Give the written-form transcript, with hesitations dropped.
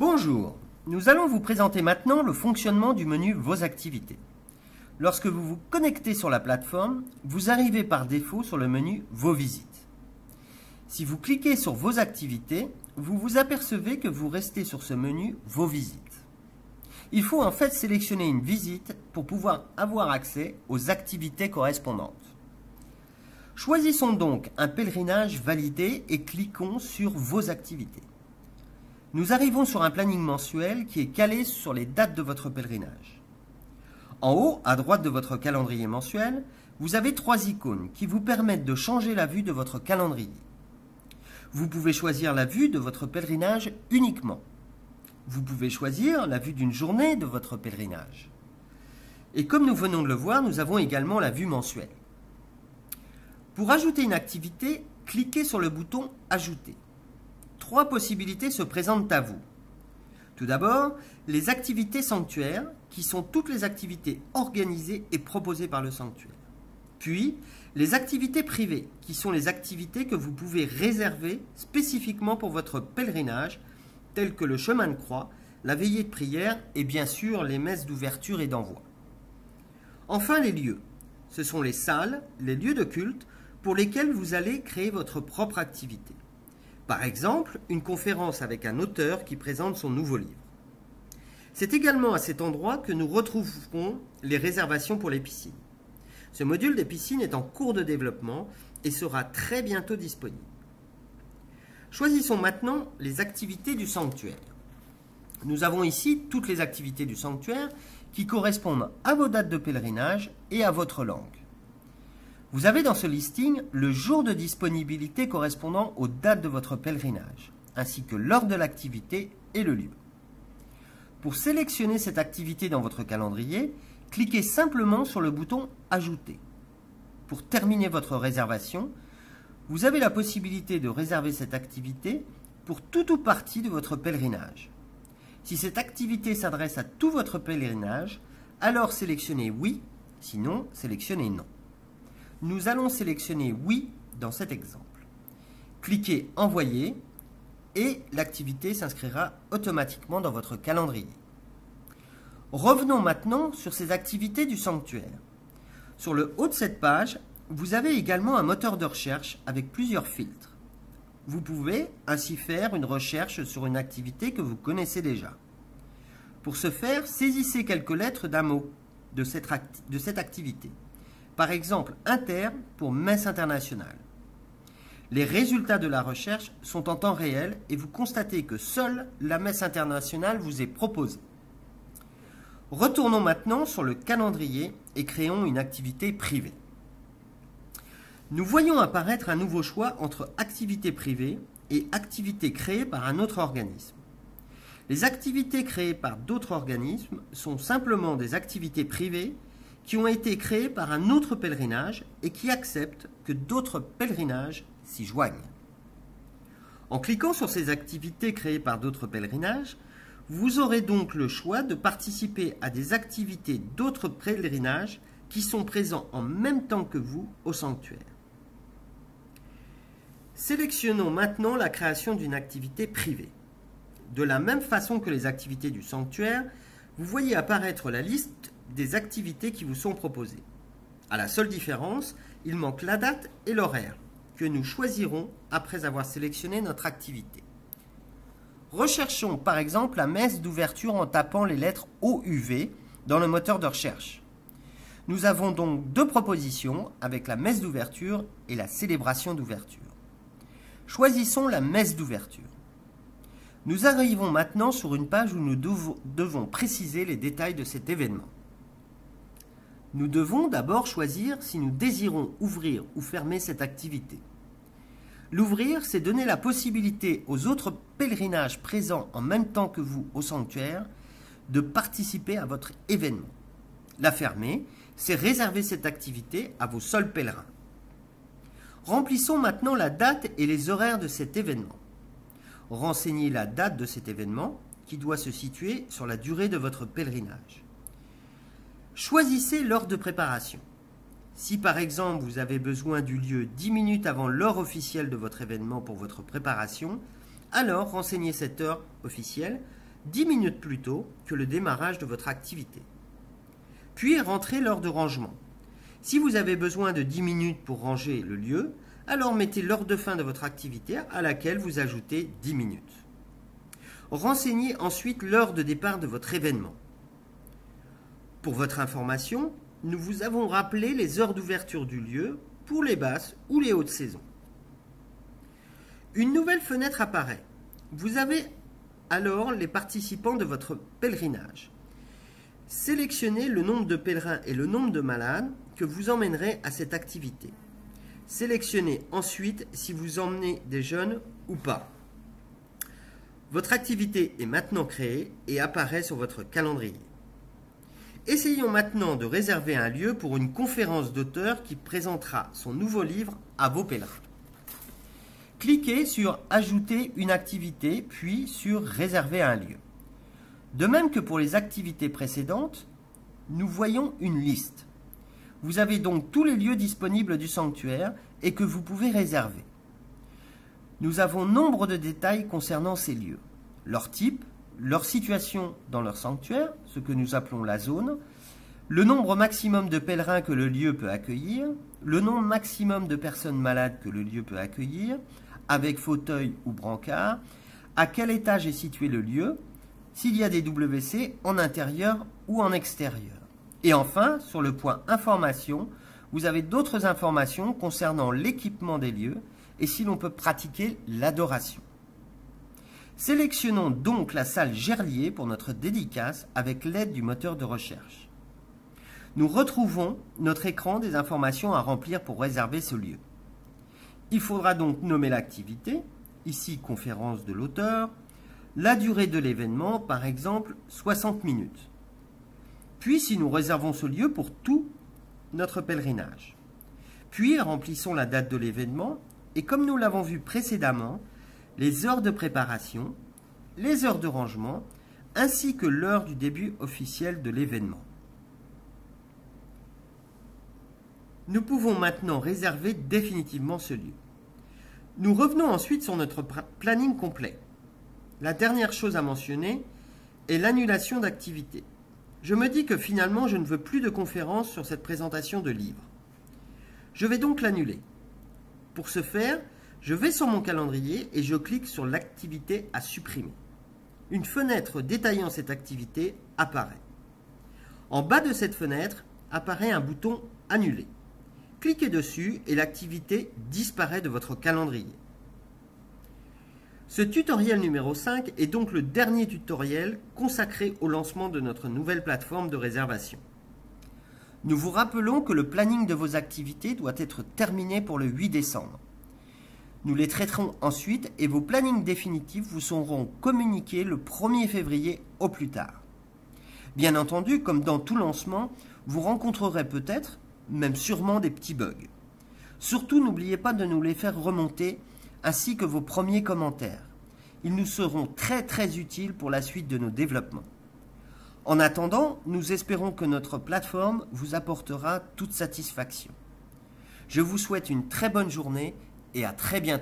Bonjour, nous allons vous présenter maintenant le fonctionnement du menu Vos activités. Lorsque vous vous connectez sur la plateforme, vous arrivez par défaut sur le menu Vos visites. Si vous cliquez sur Vos activités, vous vous apercevez que vous restez sur ce menu Vos visites. Il faut en fait sélectionner une visite pour pouvoir avoir accès aux activités correspondantes. Choisissons donc un pèlerinage validé et cliquons sur Vos activités. Nous arrivons sur un planning mensuel qui est calé sur les dates de votre pèlerinage. En haut, à droite de votre calendrier mensuel, vous avez 3 icônes qui vous permettent de changer la vue de votre calendrier. Vous pouvez choisir la vue de votre pèlerinage uniquement. Vous pouvez choisir la vue d'une journée de votre pèlerinage. Et comme nous venons de le voir, nous avons également la vue mensuelle. Pour ajouter une activité, cliquez sur le bouton « Ajouter ». 3 possibilités se présentent à vous. Tout d'abord, les activités sanctuaires, qui sont toutes les activités organisées et proposées par le sanctuaire. Puis, les activités privées, qui sont les activités que vous pouvez réserver spécifiquement pour votre pèlerinage, telles que le chemin de croix, la veillée de prière et bien sûr les messes d'ouverture et d'envoi. Enfin, les lieux. Ce sont les salles, les lieux de culte pour lesquels vous allez créer votre propre activité. Par exemple, une conférence avec un auteur qui présente son nouveau livre. C'est également à cet endroit que nous retrouverons les réservations pour les piscines. Ce module des piscines est en cours de développement et sera très bientôt disponible. Choisissons maintenant les activités du sanctuaire. Nous avons ici toutes les activités du sanctuaire qui correspondent à vos dates de pèlerinage et à votre langue. Vous avez dans ce listing le jour de disponibilité correspondant aux dates de votre pèlerinage, ainsi que l'heure de l'activité et le lieu. Pour sélectionner cette activité dans votre calendrier, cliquez simplement sur le bouton « Ajouter ». Pour terminer votre réservation, vous avez la possibilité de réserver cette activité pour tout ou partie de votre pèlerinage. Si cette activité s'adresse à tout votre pèlerinage, alors sélectionnez « Oui », sinon sélectionnez « Non ». Nous allons sélectionner « Oui » dans cet exemple. Cliquez « Envoyer » et l'activité s'inscrira automatiquement dans votre calendrier. Revenons maintenant sur ces activités du sanctuaire. Sur le haut de cette page, vous avez également un moteur de recherche avec plusieurs filtres. Vous pouvez ainsi faire une recherche sur une activité que vous connaissez déjà. Pour ce faire, saisissez quelques lettres d'un mot de cette activité. Par exemple, Inter pour Messe internationale. Les résultats de la recherche sont en temps réel et vous constatez que seule la Messe internationale vous est proposée. Retournons maintenant sur le calendrier et créons une activité privée. Nous voyons apparaître un nouveau choix entre activité privée et activité créée par un autre organisme. Les activités créées par d'autres organismes sont simplement des activités privées qui ont été créées par un autre pèlerinage et qui acceptent que d'autres pèlerinages s'y joignent. En cliquant sur ces activités créées par d'autres pèlerinages, vous aurez donc le choix de participer à des activités d'autres pèlerinages qui sont présents en même temps que vous au sanctuaire. Sélectionnons maintenant la création d'une activité privée. De la même façon que les activités du sanctuaire, vous voyez apparaître la liste des activités qui vous sont proposées. À la seule différence, il manque la date et l'horaire, que nous choisirons après avoir sélectionné notre activité. Recherchons par exemple la messe d'ouverture en tapant les lettres OUV dans le moteur de recherche. Nous avons donc 2 propositions avec la messe d'ouverture et la célébration d'ouverture. Choisissons la messe d'ouverture. Nous arrivons maintenant sur une page où nous devons préciser les détails de cet événement. Nous devons d'abord choisir si nous désirons ouvrir ou fermer cette activité. L'ouvrir, c'est donner la possibilité aux autres pèlerinages présents en même temps que vous au sanctuaire de participer à votre événement. La fermer, c'est réserver cette activité à vos seuls pèlerins. Remplissons maintenant la date et les horaires de cet événement. Renseignez la date de cet événement qui doit se situer sur la durée de votre pèlerinage. Choisissez l'heure de préparation. Si par exemple vous avez besoin du lieu 10 minutes avant l'heure officielle de votre événement pour votre préparation, alors renseignez cette heure officielle 10 minutes plus tôt que le démarrage de votre activité. Puis rentrez l'heure de rangement. Si vous avez besoin de 10 minutes pour ranger le lieu, alors mettez l'heure de fin de votre activité à laquelle vous ajoutez 10 minutes. Renseignez ensuite l'heure de départ de votre événement. Pour votre information, nous vous avons rappelé les heures d'ouverture du lieu pour les basses ou les hautes saisons. Une nouvelle fenêtre apparaît. Vous avez alors les participants de votre pèlerinage. Sélectionnez le nombre de pèlerins et le nombre de malades que vous emmènerez à cette activité. Sélectionnez ensuite si vous emmenez des jeunes ou pas. Votre activité est maintenant créée et apparaît sur votre calendrier. Essayons maintenant de réserver un lieu pour une conférence d'auteur qui présentera son nouveau livre à vos pèlerins. Cliquez sur « Ajouter une activité » puis sur « Réserver un lieu ». De même que pour les activités précédentes, nous voyons une liste. Vous avez donc tous les lieux disponibles du sanctuaire et que vous pouvez réserver. Nous avons nombre de détails concernant ces lieux. Leur type, leur situation dans leur sanctuaire, ce que nous appelons la zone, le nombre maximum de pèlerins que le lieu peut accueillir, le nombre maximum de personnes malades que le lieu peut accueillir, avec fauteuil ou brancard, à quel étage est situé le lieu, s'il y a des WC en intérieur ou en extérieur. Et enfin, sur le point information, vous avez d'autres informations concernant l'équipement des lieux et si l'on peut pratiquer l'adoration. Sélectionnons donc la salle Gerlier pour notre dédicace avec l'aide du moteur de recherche. Nous retrouvons notre écran des informations à remplir pour réserver ce lieu. Il faudra donc nommer l'activité, ici conférence de l'auteur, la durée de l'événement, par exemple 60 minutes. Puis si nous réservons ce lieu pour tout notre pèlerinage. Puis remplissons la date de l'événement et comme nous l'avons vu précédemment, les heures de préparation, les heures de rangement, ainsi que l'heure du début officiel de l'événement. Nous pouvons maintenant réserver définitivement ce lieu. Nous revenons ensuite sur notre planning complet. La dernière chose à mentionner est l'annulation d'activité. Je me dis que finalement, je ne veux plus de conférences sur cette présentation de livre. Je vais donc l'annuler. Pour ce faire, je vais sur mon calendrier et je clique sur l'activité à supprimer. Une fenêtre détaillant cette activité apparaît. En bas de cette fenêtre apparaît un bouton « Annuler ». Cliquez dessus et l'activité disparaît de votre calendrier. Ce tutoriel numéro 5 est donc le dernier tutoriel consacré au lancement de notre nouvelle plateforme de réservation. Nous vous rappelons que le planning de vos activités doit être terminé pour le 8 décembre. Nous les traiterons ensuite et vos plannings définitifs vous seront communiqués le 1er février au plus tard. Bien entendu, comme dans tout lancement, vous rencontrerez peut-être, même sûrement des petits bugs. Surtout, n'oubliez pas de nous les faire remonter ainsi que vos premiers commentaires. Ils nous seront très utiles pour la suite de nos développements. En attendant, nous espérons que notre plateforme vous apportera toute satisfaction. Je vous souhaite une très bonne journée et à très bientôt.